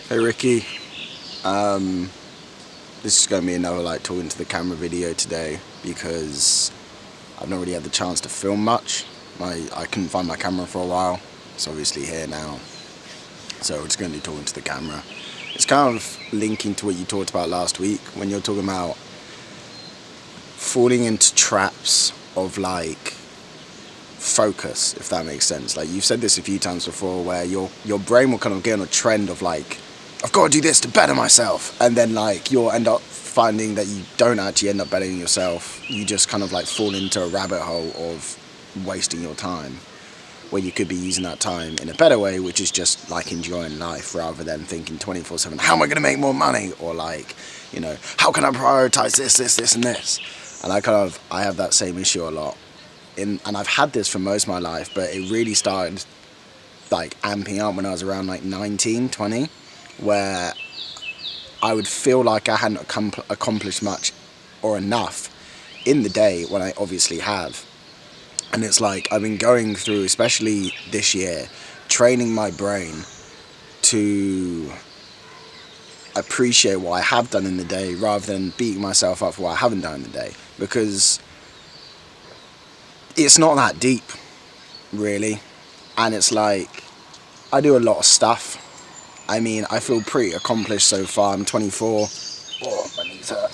Hey Ricky, um, this is going to be another talking to the camera video today because I've not really had the chance to film much. I couldn't find my camera for a while. It's obviously here now, so we're just going to be talking to the camera. It's kind of linking to what you talked about last week when you're talking about falling into traps of focus, if that makes sense. Like you've said this a few times before, where your brain will kind of get on a trend of I've got to do this to better myself, and then you'll end up finding that you don't actually end up bettering yourself. You just kind of fall into a rabbit hole of wasting your time, where you could be using that time in a better way, which is just enjoying life rather than thinking 24/7, how am I going to make more money, or how can I prioritize this and this. And I have that same issue a lot, and I've had this for most of my life, but it really started amping up when I was around 19, 20, where I would feel like I hadn't accomplished much or enough in the day when I obviously have. And it's I've been going through, especially this year, training my brain to appreciate what I have done in the day rather than beating myself up for what I haven't done in the day, because it's not that deep, really. And it's I do a lot of stuff. I mean, I feel pretty accomplished so far. I'm 24. Oh, my knees hurt.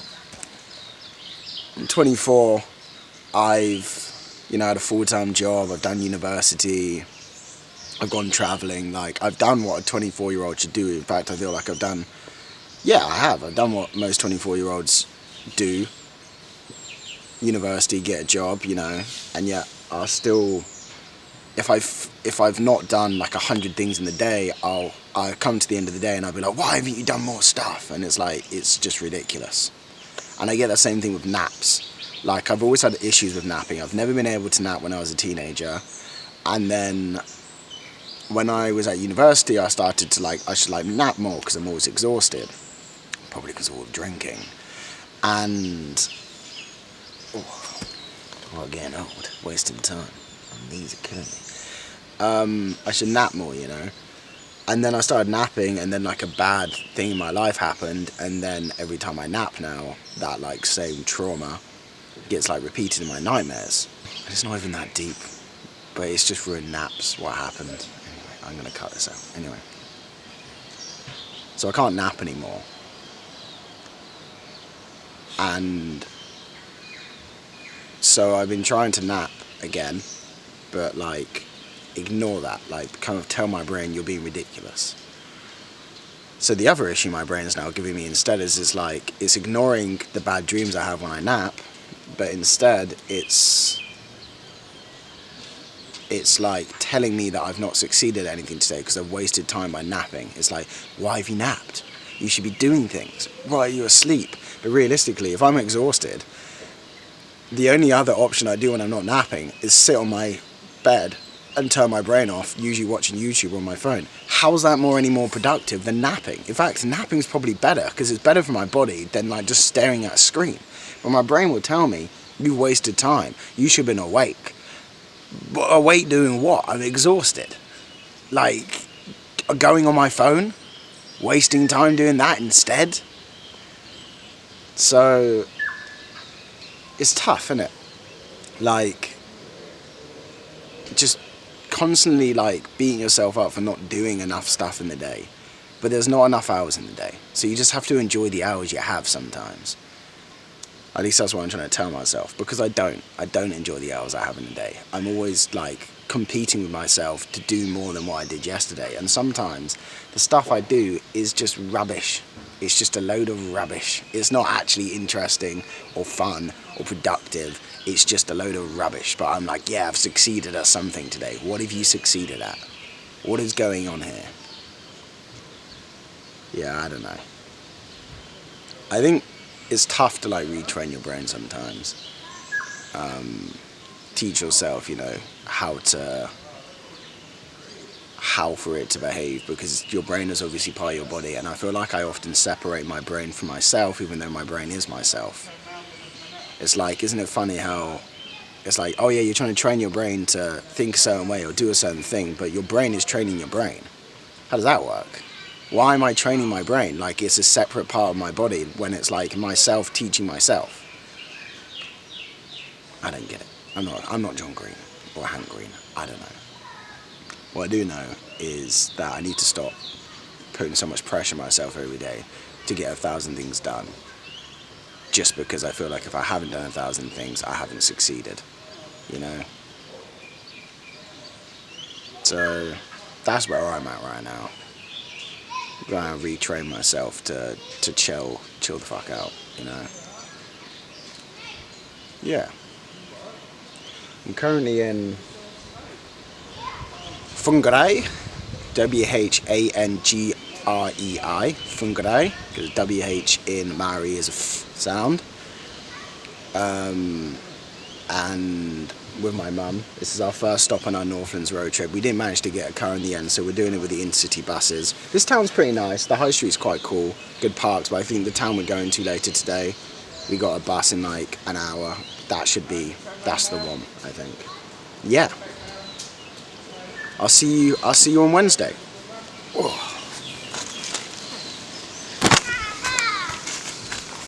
I'm 24. I've, had a full-time job. I've done university. I've gone traveling. I've done what a 24-year-old should do. In fact, I feel like I've done done what most 24-year-olds do. University, get a job, and yet I'll still, if I've not done 100 things in the day, I'll come to the end of the day and I'll be like, why haven't you done more stuff? And it's just ridiculous. And I get the same thing with naps. I've always had issues with napping. I've never been able to nap when I was a teenager, and then when I was at university, I started to I should nap more because I'm always exhausted, probably because of all the drinking. And getting old, wasting time. My knees are killing me. I should nap more, And then I started napping, and then a bad thing in my life happened, and then every time I nap now, that same trauma gets repeated in my nightmares. And it's not even that deep, but it's just ruined naps, what happened. Anyway, I'm gonna cut this out. Anyway. So I can't nap anymore. And so I've been trying to nap again, but ignore that, kind of tell my brain you're being ridiculous. So the other issue my brain is now giving me instead is it's ignoring the bad dreams I have when I nap, but instead it's telling me that I've not succeeded at anything today because I've wasted time by napping. It's why have you napped? You should be doing things. Why are you asleep? But realistically, if I'm exhausted, the only other option I do when I'm not napping is sit on my bed and turn my brain off, usually watching YouTube on my phone. How's that any more productive than napping? In fact, napping is probably better because it's better for my body than just staring at a screen. But my brain will tell me, you've wasted time. You should have been awake. But awake doing what? I'm exhausted. Going on my phone? Wasting time doing that instead? So it's tough, isn't it? Just constantly beating yourself up for not doing enough stuff in the day. But there's not enough hours in the day. So you just have to enjoy the hours you have sometimes. At least that's what I'm trying to tell myself, because I don't enjoy the hours I have in the day. I'm always competing with myself to do more than what I did yesterday. And sometimes the stuff I do is just rubbish. It's just a load of rubbish. It's not actually interesting or fun or productive. It's just a load of rubbish. But I'm yeah, I've succeeded at something today. What have you succeeded at? What is going on here? Yeah, I don't know. I think it's tough to retrain your brain sometimes. Teach yourself, how for it to behave, because your brain is obviously part of your body, and I feel I often separate my brain from myself, even though my brain is myself. It's isn't it funny how it's oh yeah, you're trying to train your brain to think a certain way or do a certain thing, but your brain is training your brain. How does that work? Why am I training my brain? Like it's a separate part of my body when it's like myself teaching myself. I don't get it. I'm not John Green or Hank Green. I don't know. What I do know is that I need to stop putting so much pressure on myself every day to get 1,000 things done. Just because I feel like if I haven't done 1,000 things, I haven't succeeded. You know? So that's where I'm at right now. I'm trying to retrain myself to chill the fuck out, you know? Yeah. I'm currently in Whangarei, Whangrei, Whangarei, because WH in Maori is a F sound. And with my mum, this is our first stop on our Northlands road trip. We didn't manage to get a car in the end, so we're doing it with the intercity buses. This town's pretty nice. The high street's quite cool, good parks, but I think the town we're going to later today, we got a bus in like an hour. That's the one, I think. Yeah. I'll see you on Wednesday.